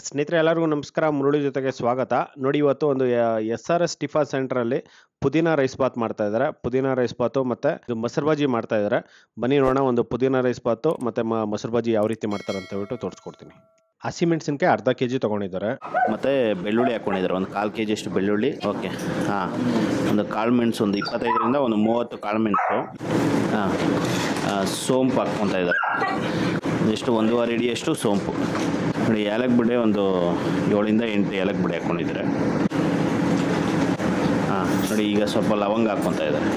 ಸ್ನೇಹಿತರೆ ಎಲ್ಲರಿಗೂ ನಮಸ್ಕಾರ. ಮುರಳಿ ಜೊತೆಗೆ ಸ್ವಾಗತ. ನೋಡಿ, ಇವತ್ತು ಒಂದು SRS ಟಿಫಾ ಸೆಂಟರಲ್ಲಿ ಪುದೀನ ರೈಸ್ ಬಾತ್ ಮಾಡ್ತಾ ಇದ್ದಾರೆ. ಪುದೀನ ರೈಸ್ ಬಾತು ಮತ್ತೆ ಇದು ಮೊಸರು ಬಜ್ಜಿ ಮಾಡ್ತಾ ಇದ್ದಾರೆ. ಬನ್ನಿ ನೋಡೋಣ ಒಂದು ಪುದೀನ ರೈಸ್ ಬಾತು ಮತ್ತೆ ಮೊಸರು ಬಜ್ಜಿ ಯಾವ ರೀತಿ ಮಾಡ್ತಾರೆ ಅಂತ ಹೇಳ್ಬಿಟ್ಟು ತೋರಿಸ್ಕೊಡ್ತೀನಿ. ಹಸಿಮೆಣಸಿನಕಾಯಿ ಅರ್ಧ ಕೆಜಿ ತೊಗೊಂಡಿದ್ದಾರೆ. ಮತ್ತು ಬೆಳ್ಳುಳ್ಳಿ ಹಾಕ್ಕೊಂಡಿದ್ದಾರೆ, ಒಂದು 1/4 kg ಅಷ್ಟು ಬೆಳ್ಳುಳ್ಳಿ. ಓಕೆ, ಹಾಂ, ಒಂದು ಕಾಳು ಮೆಣಸು ಒಂದು 25ರಿಂದ ಒಂದು 30 ಕಾಳು ಮೆಣಸು. ಹಾಂ, ಸೋಂಪು ಹಾಕ್ಕೊತಾ ಇದ್ದಾರೆ, ಎಷ್ಟು 1.5 ಅಡಿಯಷ್ಟು ಸೋಂಪು. ನೋಡಿ, ಏಲಕ್ಕಿ ಬುಡ್ಡೆ ಒಂದು 7ರಿಂದ 8 ಏಲಕ್ಕಿ ಬುಡ್ಡೆ ಹಾಕ್ಕೊಂಡಿದ್ದಾರೆ. ಹಾಂ, ನೋಡಿ, ಈಗ ಸ್ವಲ್ಪ ಲವಂಗ ಹಾಕ್ಕೊತಾ ಇದ್ದಾರೆ.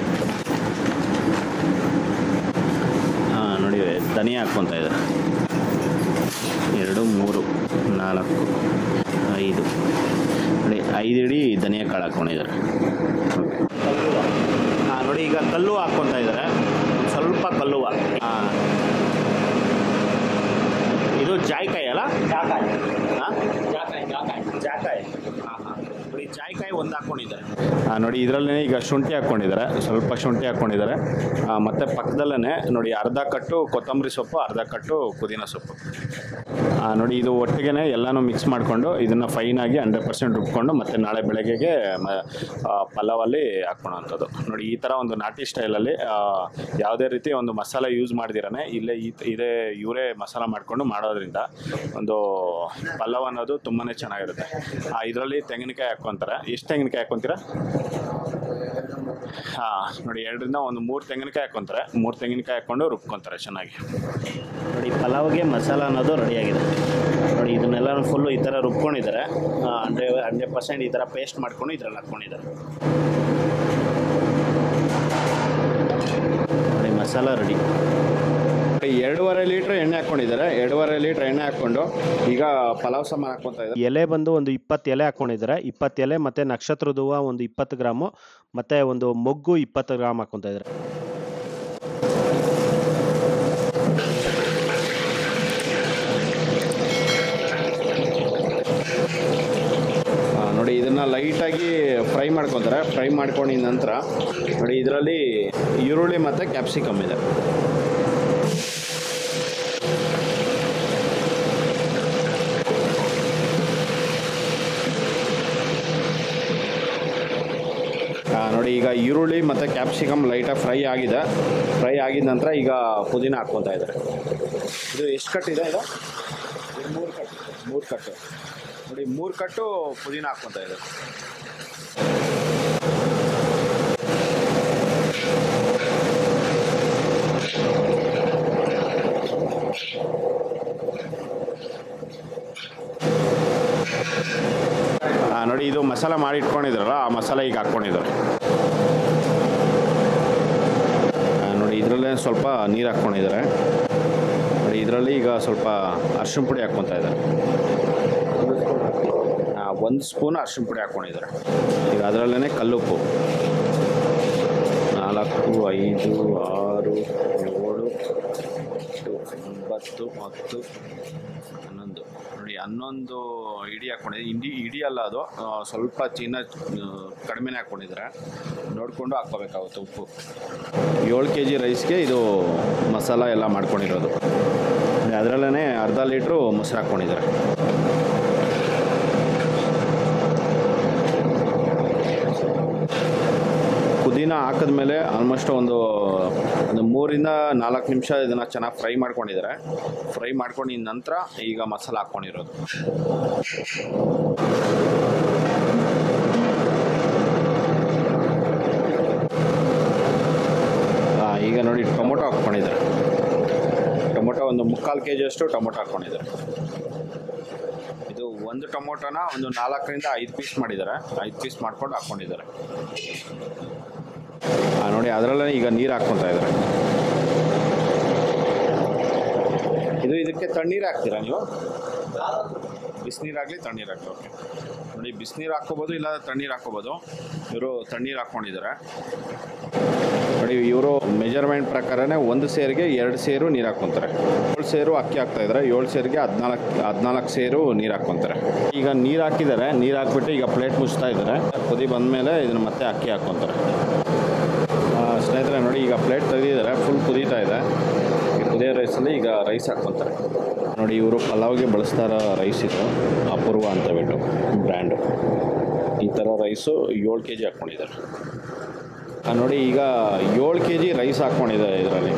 ಹಾಂ, ನೋಡಿ, ಧನಿಯಾ ಹಾಕ್ಕೊತಾ ಇದ್ದಾರೆ. 2, 3, 4, 5 ನೋಡಿ, 5 ಇಡೀ ಧನಿಯಾ ಕಾಳು ಹಾಕ್ಕೊಂಡಿದ್ದಾರೆ. ಹಾಂ, ನೋಡಿ, ಈಗ ಕಲ್ಲು ಹಾಕ್ಕೊತಾ ಇದ್ದಾರೆ, ಸ್ವಲ್ಪ ಕಲ್ಲು. ಹಾಂ, ಇದು ಜಾಯ್ಕಾಯಿ ಅಲ್ಲ? ಜಾಕಾಯಿ. ಹಾಂ, ಜಾಕಾಯಿ. ಹಾಂ ಹಾಂ, ನೋಡಿ, ಜಾಯ್ಕಾಯಿ ಒಂದು ಹಾಕ್ಕೊಂಡಿದ್ದಾರೆ. ಹಾಂ, ನೋಡಿ, ಇದರಲ್ಲೇ ಈಗ ಶುಂಠಿ ಹಾಕ್ಕೊಂಡಿದ್ದಾರೆ, ಸ್ವಲ್ಪ ಶುಂಠಿ ಹಾಕ್ಕೊಂಡಿದ್ದಾರೆ. ಮತ್ತು ಪಕ್ಕದಲ್ಲೇ ನೋಡಿ, ಅರ್ಧ ಕಟ್ಟು ಕೊತ್ತಂಬರಿ ಸೊಪ್ಪು, ಅರ್ಧ ಕಟ್ಟು ಪುದೀನ ಸೊಪ್ಪು. ನೋಡಿ, ಇದು ಒಟ್ಟಿಗೆ ಎಲ್ಲನೂ ಮಿಕ್ಸ್ ಮಾಡಿಕೊಂಡು ಇದನ್ನು ಫೈನಾಗಿ 100% ರುಬ್ಕೊಂಡು ಮತ್ತೆ ನಾಳೆ ಬೆಳಗ್ಗೆಗೆ ಪಲಾವಲ್ಲಿ ಹಾಕ್ಕೊಳೋವಂಥದ್ದು. ನೋಡಿ, ಈ ಥರ ಒಂದು ನಾಟಿ ಸ್ಟೈಲಲ್ಲಿ ಯಾವುದೇ ರೀತಿ ಒಂದು ಮಸಾಲೆ ಯೂಸ್ ಮಾಡಿದಿರೇ ಇದೇ ಇವರೇ ಮಸಾಲ ಮಾಡಿಕೊಂಡು ಮಾಡೋದ್ರಿಂದ ಒಂದು ಪಲಾವ್ ಅನ್ನೋದು ತುಂಬಾ ಚೆನ್ನಾಗಿರುತ್ತೆ. ಇದರಲ್ಲಿ ತೆಂಗಿನಕಾಯಿ ಹಾಕ್ಕೊತಾರೆ. ಎಷ್ಟು ತೆಂಗಿನಕಾಯಿ ಹಾಕ್ಕೊತೀರಾ? ಹಾಂ, ನೋಡಿ, 2ರಿಂದ ಒಂದು 3 ತೆಂಗಿನಕಾಯಿ ಹಾಕ್ಕೊತಾರೆ. 3 ತೆಂಗಿನಕಾಯಿ ಹಾಕ್ಕೊಂಡು ರುಬ್ಕೊತಾರೆ ಚೆನ್ನಾಗಿ. ನೋಡಿ, ಪಲಾವ್ಗೆ ಮಸಾಲ ಅನ್ನೋದು ರೆಡಿಯಾಗಿದೆ. ನೋಡಿ, ಇದನ್ನೆಲ್ಲ ಫುಲ್ಲು ಈ ಥರ ರುಬ್ಕೊಂಡಿದ್ದಾರೆ. 100% ಈ ಥರ ಪೇಸ್ಟ್ ಮಾಡ್ಕೊಂಡು ಇದ್ರಲ್ಲಿ ಹಾಕ್ಕೊಂಡಿದ್ದಾರೆ. ನೋಡಿ, ಮಸಾಲ ರೆಡಿ. 2.5 ಲೀಟ್ರ್ ಎಣ್ಣೆ ಹಾಕ್ಕೊಂಡಿದ್ದಾರೆ. 2.5 ಲೀಟ್ರ್ ಎಣ್ಣೆ ಹಾಕ್ಕೊಂಡು ಈಗ ಪಲಾವ್ ಸಾಮಾನು ಹಾಕ್ಕೊತಾ ಇದ್ದಾರೆ. ಎಲೆ ಬಂದು ಒಂದು 20 ಎಲೆ ಹಾಕ್ಕೊಂಡಿದ್ದಾರೆ. 20 ಎಲೆ ಮತ್ತು ನಕ್ಷತ್ರದ ಹೂವು ಒಂದು 20 ಗ್ರಾಮು ಮತ್ತು ಒಂದು ಮೊಗ್ಗು 20 ಗ್ರಾಮ್ ಹಾಕ್ಕೊತಾ ಇದ್ದಾರೆ. ನೋಡಿ, ಇದನ್ನು ಲೈಟಾಗಿ ಫ್ರೈ ಮಾಡ್ಕೊತಾರೆ. ಫ್ರೈ ಮಾಡ್ಕೊಂಡಿದ ನಂತರ ನೋಡಿ, ಇದರಲ್ಲಿ ಈರುಳ್ಳಿ ಮತ್ತು ಕ್ಯಾಪ್ಸಿಕಮ್ ಇದೆ. ನೋಡಿ, ಈಗ ಈರುಳ್ಳಿ ಮತ್ತು ಕ್ಯಾಪ್ಸಿಕಮ್ ಲೈಟಾಗಿ ಫ್ರೈ ಆಗಿದೆ. ಫ್ರೈ ಆಗಿದ ನಂತರ ಈಗ ಪುದೀನ ಹಾಕ್ಕೊತಾ ಇದ್ದಾರೆ. ಇದು ಎಷ್ಟು ಕಟ್ಟಿದೆ? ಇದು 3 ಕಟ್ಟು. ನೋಡಿ, 3 ಕಟ್ಟು ಪುದೀನ ಹಾಕ್ಕೊತಾ ಇದ್ದಾರೆ. ನೋಡಿ, ಇದು ಮಸಾಲ ಮಾಡಿ ಇಟ್ಕೊಂಡಿದ್ರಲ್ಲ, ಆ ಮಸಾಲ ಈಗ ಹಾಕ್ಕೊಂಡಿದ್ದಾರೆ. ನೋಡಿ, ಇದರಲ್ಲೇ ಸ್ವಲ್ಪ ನೀರು ಹಾಕ್ಕೊಂಡಿದ್ದಾರೆ. ನೋಡಿ, ಇದರಲ್ಲಿ ಈಗ ಸ್ವಲ್ಪ ಅರಿಶಿನ ಪುಡಿ ಹಾಕ್ಕೊತಾ ಇದ್ದಾರೆ. 1 ಸ್ಪೂನ್ ಅರಿಶಿನ ಪುಡಿ ಹಾಕ್ಕೊಂಡಿದ್ದಾರೆ. ಈಗ ಅದರಲ್ಲೇ ಕಲ್ಲುಪ್ಪು 4, 5, 6, 7, 8, 9, 10, 11. ನೋಡಿ, 11 ಇಡಿ ಹಾಕ್ಕೊಂಡಿದ್ದಾರೆ. ಇಡಿ ಅಲ್ಲ, ಅದು ಸ್ವಲ್ಪ ಕಡಿಮೆನೇ ಹಾಕ್ಕೊಂಡಿದ್ದಾರೆ. ನೋಡಿಕೊಂಡು ಹಾಕ್ಕೋಬೇಕಾಗುತ್ತೆ ಉಪ್ಪು. 7 kg ರೈಸ್ಗೆ ಇದು ಮಸಾಲ ಎಲ್ಲ ಮಾಡ್ಕೊಂಡಿರೋದು. ಅದರಲ್ಲೇ ಅರ್ಧ ಲೀಟ್ರು ಮೊಸರು ಹಾಕ್ಕೊಂಡಿದ್ದಾರೆ. ಪುದೀನ ಹಾಕಿದ್ಮೇಲೆ ಆಲ್ಮೋಸ್ಟ್ ಒಂದು 3ರಿಂದ 4 ನಿಮಿಷ ಇದನ್ನು ಚೆನ್ನಾಗಿ ಫ್ರೈ ಮಾಡ್ಕೊಂಡಿದ್ದಾರೆ. ಫ್ರೈ ಮಾಡ್ಕೊಂಡಿದ ನಂತರ ಈಗ ಮಸಾಲ ಹಾಕ್ಕೊಂಡಿರೋದು. ಈಗ ನೋಡಿ, ಟೊಮೊಟೊ ಹಾಕ್ಕೊಂಡಿದ್ದಾರೆ. ಟೊಮೊಟೊ ಒಂದು 3/4 kg ಅಷ್ಟು ಟೊಮೊಟೊ ಹಾಕ್ಕೊಂಡಿದ್ದಾರೆ. ಇದು ಒಂದು ಟೊಮೊಟೊನ ಒಂದು 4ರಿಂದ 5 ಪೀಸ್ ಮಾಡಿದ್ದಾರೆ. 5 ಪೀಸ್ ಮಾಡ್ಕೊಂಡು ಹಾಕ್ಕೊಂಡಿದ್ದಾರೆ. ನೋಡಿ, ಅದರಲ್ಲೇ ಈಗ ನೀರು ಹಾಕ್ಕೊತಾ ಇದ್ದಾರೆ. ಇದಕ್ಕೆ ತಣ್ಣೀರು ಹಾಕ್ತೀರಾ ನೀವು? ಬಿಸಿನೀರಾಗಲಿ ತಣ್ಣೀರಾಗಲಿ? ಓಕೆ. ನೋಡಿ, ಬಿಸಿನೀರು ಹಾಕ್ಕೋಬೋದು, ಇಲ್ಲ ತಣ್ಣೀರು ಹಾಕ್ಕೋಬೋದು. ಇವರು ತಣ್ಣೀರು ಹಾಕ್ಕೊಂಡಿದ್ದಾರೆ. ನೋಡಿ, ಇವರು ಮೆಜರ್ಮೆಂಟ್ ಪ್ರಕಾರನೇ 1 ಸೇರಿಗೆ 2 ಸೇರು ನೀರು ಹಾಕ್ಕೊತಾರೆ. 7 ಸೇರು ಅಕ್ಕಿ ಹಾಕ್ತಾಯಿದ್ದಾರೆ. 7 ಸೇರಿಗೆ 14 ಸೇರು ನೀರು ಹಾಕ್ಕೊತಾರೆ. ಈಗ ನೀರು ಹಾಕಿದ್ದಾರೆ. ನೀರು ಹಾಕ್ಬಿಟ್ಟು ಈಗ ಪ್ಲೇಟ್ ಮುಚ್ತಾ ಇದ್ದಾರೆ. ಕುದಿ ಬಂದಮೇಲೆ ಇದನ್ನು ಮತ್ತೆ ಅಕ್ಕಿ ಹಾಕ್ಕೊತಾರೆ. ಸ್ನೇಹಿತರೆ, ನೋಡಿ, ಈಗ ಪ್ಲೇಟ್ ತೆಗೆದಿದ್ದಾರೆ. ಫುಲ್ ಕುದೀತಾ ಇದೆ. ಈ ಕುದಿಯೋ ರೈಸಲ್ಲಿ ಈಗ ರೈಸ್ ಹಾಕ್ಕೊತಾರೆ. ನೋಡಿ ಇವರು ಪಲಾವ್ಗೆ ಬಳಸ್ತಾ ಇರೋ ರೈಸ್ ಇದು ಅಪೂರ್ವ ಅಂತ ಬಿಟ್ಟು ಬ್ರ್ಯಾಂಡು. ಈ ಥರ ರೈಸು 7 kg ಹಾಕ್ಕೊಂಡಿದ್ದಾರೆ. ನೋಡಿ ಈಗ 7 kg ರೈಸ್ ಹಾಕ್ಕೊಂಡಿದ್ದಾರೆ ಇದರಲ್ಲಿ.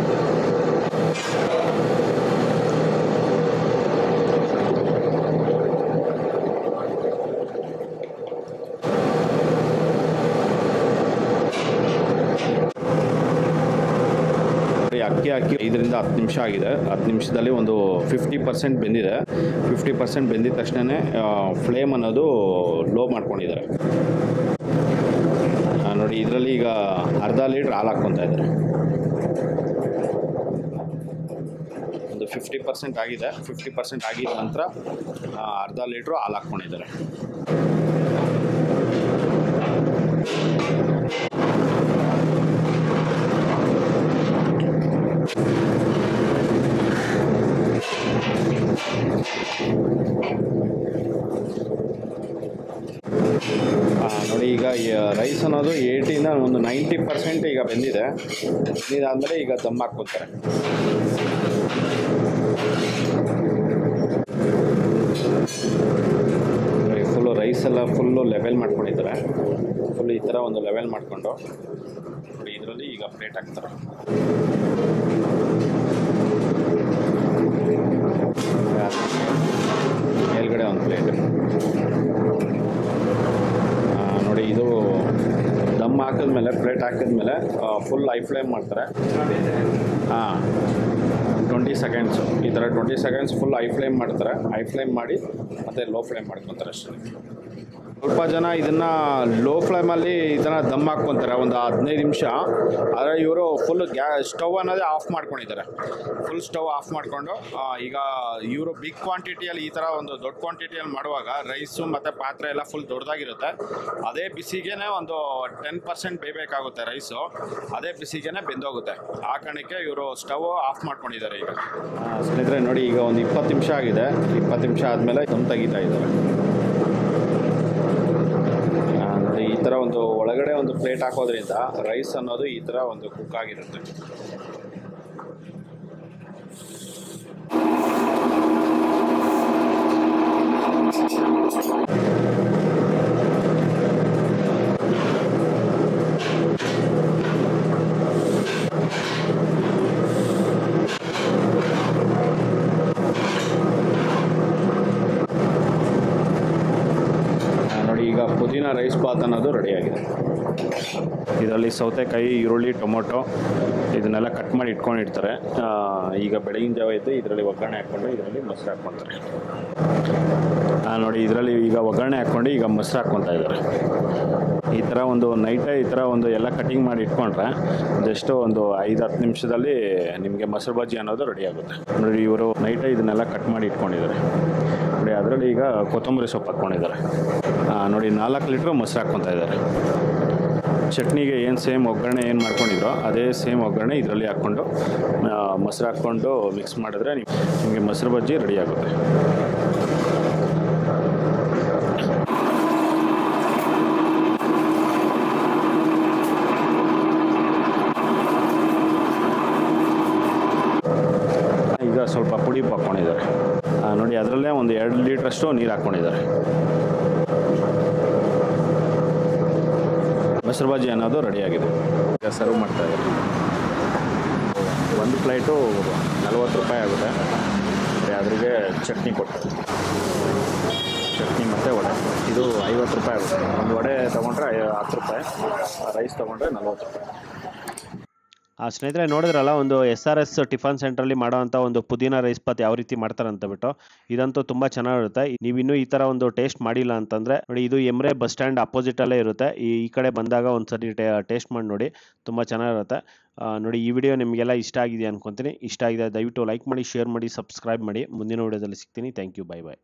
ಅಕ್ಕಿ ಹಾಕಿ 5ರಿಂದ 10 ನಿಮಿಷ ಆಗಿದೆ. 10 ನಿಮಿಷದಲ್ಲಿ ಒಂದು 50% ಬೆಂದಿದೆ. 50% ಬೆಂದಿದ ತಕ್ಷಣವೇ ಫ್ಲೇಮ್ ಅನ್ನೋದು ಲೋ ಮಾಡ್ಕೊಂಡಿದ್ದಾರೆ. ನೋಡಿ ಇದರಲ್ಲಿ ಈಗ ಅರ್ಧ ಲೀಟ್ರ್ ಹಾಲು ಹಾಕ್ಕೊತಾ ಇದ್ದಾರೆ. ಒಂದು 50% ಆಗಿದೆ. 50% ಆಗಿದ ನಂತರ ಅರ್ಧ ಲೀಟ್ರು ಹಾಲು ಹಾಕ್ಕೊಂಡಿದ್ದಾರೆ. ನೋಡಿ ಈಗ ರೈಸ್ ಅನ್ನೋದು 80ಯಿಂದ ಒಂದು 90% ಈಗ ಬೆಂದಿದೆ. ಇದಾದಮೇಲೆ ಈಗ ದಮ್ ಹಾಕ್ಕೊತಾರೆ. ಫುಲ್ಲು ರೈಸ್ ಎಲ್ಲ ಫುಲ್ಲು ಲೆವೆಲ್ ಮಾಡ್ಕೊಂಡಿದ್ದಾರೆ. ಫುಲ್ ಈ ಥರ ಒಂದು ಲೆವೆಲ್ ಮಾಡಿಕೊಂಡು ನೋಡಿ ಇದರಲ್ಲಿ ಈಗ ಪ್ಲೇಟ್ ಹಾಕ್ತಾರೆ. ಮೇಲ್ಗಡೆ ಒಂದು ಪ್ಲೇಟ್ ನೋಡಿ. ಇದು ದಮ್ ಹಾಕಿದ್ಮೇಲೆ ಪ್ಲೇಟ್ ಹಾಕಿದ್ಮೇಲೆ ಫುಲ್ ಹೈ ಫ್ಲೇಮ್ ಮಾಡ್ತಾರೆ. 20 ಸೆಕೆಂಡ್ಸು ಈ ಥರ 20 ಸೆಕೆಂಡ್ಸ್ ಫುಲ್ ಹೈ ಫ್ಲೇಮ್ ಮಾಡ್ತಾರೆ. ಹೈ ಫ್ಲೇಮ್ ಮಾಡಿ ಮತ್ತು ಲೋ ಫ್ಲೇಮ್ ಮಾಡ್ಕೊತಾರೆ ಅಷ್ಟೇ. ಸ್ವಲ್ಪ ಜನ ಇದನ್ನು ಲೋ ಫ್ಲೇಮಲ್ಲಿ ಇದನ್ನು ದಮ್ ಹಾಕ್ಕೊತಾರೆ ಒಂದು 15 ನಿಮಿಷ. ಆದರೆ ಇವರು ಫುಲ್ ಸ್ಟವ್ ಅನ್ನೋದೇ ಆಫ್ ಮಾಡ್ಕೊಂಡಿದ್ದಾರೆ. ಫುಲ್ ಸ್ಟವ್ ಆಫ್ ಮಾಡಿಕೊಂಡು ಈಗ ಇವರು ಬಿಗ್ ಕ್ವಾಂಟಿಟಿಯಲ್ಲಿ ಈ ಥರ ಒಂದು ದೊಡ್ಡ ಕ್ವಾಂಟಿಟಿಯಲ್ಲಿ ಮಾಡುವಾಗ ರೈಸು ಮತ್ತು ಪಾತ್ರೆ ಎಲ್ಲ ಫುಲ್ ದೊಡ್ಡದಾಗಿರುತ್ತೆ. ಅದೇ ಬಿಸಿಗೆ ಒಂದು 10% ಬೇಯಬೇಕಾಗುತ್ತೆ ರೈಸು. ಅದೇ ಬಿಸಿಗೆ ಬೆಂದೋಗುತ್ತೆ. ಆ ಕಾರಣಕ್ಕೆ ಇವರು ಸ್ಟವ್ ಆಫ್ ಮಾಡ್ಕೊಂಡಿದ್ದಾರೆ. ಈಗ ಸ್ನೇಹಿತರೆ ನೋಡಿ ಈಗ ಒಂದು 20 ನಿಮಿಷ ಆಗಿದೆ. 20 ನಿಮಿಷ ಆದಮೇಲೆ ದಮ್ ತೆಗಿತಾ ಇದ್ದಾರೆ. ಈ ಥರ ಒಂದು ಒಳಗಡೆ ಒಂದು ಪ್ಲೇಟ್ ಹಾಕೋದ್ರಿಂದ ರೈಸ್ ಅನ್ನೋದು ಈ ಥರ ಒಂದು ಕುಕ್ ಆಗಿರುತ್ತೆ. ಈಗ ಪುದೀನ ರೈಸ್ ಬಾತ್ ಅನ್ನೋದು ರೆಡಿಯಾಗಿದೆ. ಇದರಲ್ಲಿ ಸೌತೆಕಾಯಿ, ಈರುಳ್ಳಿ, ಟೊಮೊಟೊ ಇದನ್ನೆಲ್ಲ ಕಟ್ ಮಾಡಿ ಇಟ್ಕೊಂಡಿರ್ತಾರೆ. ಈಗ ಬೆಳಗಿನ ಜಾವ ಇದ್ದು ಇದರಲ್ಲಿ ಒಗ್ಗರಣೆ ಹಾಕ್ಕೊಂಡು ಇದರಲ್ಲಿ ಮೊಸರು ಹಾಕ್ಕೊತಾರೆ. ನೋಡಿ ಇದರಲ್ಲಿ ಈಗ ಒಗ್ಗರಣೆ ಹಾಕ್ಕೊಂಡು ಈಗ ಮೊಸರು ಹಾಕ್ಕೊತಾ ಇದ್ದಾರೆ. ಈ ಥರ ಒಂದು ನೈಟೇ ಈ ಥರ ಒಂದು ಎಲ್ಲ ಕಟಿಂಗ್ ಮಾಡಿ ಇಟ್ಕೊಂಡ್ರೆ ಜಸ್ಟ್ ಒಂದು 5-10 ನಿಮಿಷದಲ್ಲಿ ನಿಮಗೆ ಮೊಸರು ಬಜ್ಜಿ ಅನ್ನೋದು ರೆಡಿ ಆಗುತ್ತೆ. ನೋಡಿ ಇವರು ನೈಟೇ ಇದನ್ನೆಲ್ಲ ಕಟ್ ಮಾಡಿ ಇಟ್ಕೊಂಡಿದ್ದಾರೆ. ನೋಡಿ ಅದರಲ್ಲಿ ಈಗ ಕೊತ್ತಂಬರಿ ಸೊಪ್ಪು ಹಾಕ್ಕೊಂಡಿದ್ದಾರೆ. ನೋಡಿ 4 ಲೀಟ್ರ್ ಮೊಸರು ಹಾಕ್ಕೊತಾ ಇದ್ದಾರೆ. ಚಟ್ನಿಗೆ ಏನು ಸೇಮ್ ಒಗ್ಗರಣೆ ಏನು ಮಾಡ್ಕೊಂಡಿದ್ರೋ ಅದೇ ಸೇಮ್ ಒಗ್ಗರಣೆ ಇದರಲ್ಲಿ ಹಾಕ್ಕೊಂಡು ಮೊಸರು ಹಾಕ್ಕೊಂಡು ಮಿಕ್ಸ್ ಮಾಡಿದ್ರೆ ನಿಮಗೆ ಮೊಸರು ಬಜ್ಜಿ ರೆಡಿ ಆಗುತ್ತೆ. ಈಗ ಸ್ವಲ್ಪ ಪುಡಿ ಹಾಕ್ಕೊಂಡಿದ್ದಾರೆ. ನೋಡಿ ಅದರಲ್ಲೇ ಒಂದು 2 ಲೀಟ್ರಷ್ಟು ನೀರು ಹಾಕ್ಕೊಂಡಿದ್ದಾರೆ. ಮೊಸರು ಬಜ್ಜಿ ಅನ್ನೋದು ರೆಡಿಯಾಗಿದೆ. ಈಗ ಸರ್ವ್ ಮಾಡ್ತಾಯಿದ್ದಾರೆ. ಒಂದು ಪ್ಲೇಟು 40 ರೂಪಾಯಿ ಆಗುತ್ತೆ. ಅದ್ರಿಗೆ ಚಟ್ನಿ ಕೊಡ್ತಾರೆ. ಚಟ್ನಿ ಮತ್ತು ವಡೆ ಇದು 50 ರೂಪಾಯಿ ಆಗುತ್ತೆ. ಒಂದು ವಡೆ ತೊಗೊಂಡ್ರೆ 10 ರೂಪಾಯಿ, ರೈಸ್ ತೊಗೊಂಡ್ರೆ 40 ರೂಪಾಯಿ. ಸ್ನೇಹಿತರೆ ನೋಡಿದ್ರಲ್ಲ, ಒಂದು SRS ಟಿಫನ್ ಸೆಂಟ್ರಲ್ಲಿ ಮಾಡೋವಂಥ ಒಂದು ಪುದೀನ ರೈಸ್ ಬಾತ್ ಯಾವ ರೀತಿ ಮಾಡ್ತಾರೆ ಅಂತ ಬಿಟ್ಟು. ಇದಂತೂ ತುಂಬ ಚೆನ್ನಾಗಿರುತ್ತೆ. ನೀವು ಇನ್ನೂ ಈ ಥರ ಒಂದು ಟೇಸ್ಟ್ ಮಾಡಿಲ್ಲ ಅಂತಂದರೆ ನೋಡಿ, ಇದು ಎಮ್ರೆ ಬಸ್ ಸ್ಟ್ಯಾಂಡ್ ಅಪೋಸಿಟಲ್ಲೇ ಇರುತ್ತೆ. ಈ ಕಡೆ ಬಂದಾಗ ಒಂದು ಸರಿ ಟೇಸ್ಟ್ ಮಾಡಿ ನೋಡಿ, ತುಂಬ ಚೆನ್ನಾಗಿರುತ್ತೆ. ನೋಡಿ ಈ ವಿಡಿಯೋ ನಿಮಗೆಲ್ಲ ಇಷ್ಟ ಆಗಿದೆ ಅನ್ಕೊತೀನಿ. ಇಷ್ಟ ಆಗಿದೆ ದಯವಿಟ್ಟು ಲೈಕ್ ಮಾಡಿ, ಶೇರ್ ಮಾಡಿ, ಸಬ್ಸ್ಕ್ರೈಬ್ ಮಾಡಿ. ಮುಂದಿನ ವಿಡಿಯೋದಲ್ಲಿ ಸಿಗ್ತೀನಿ. Thank you. Bye bye.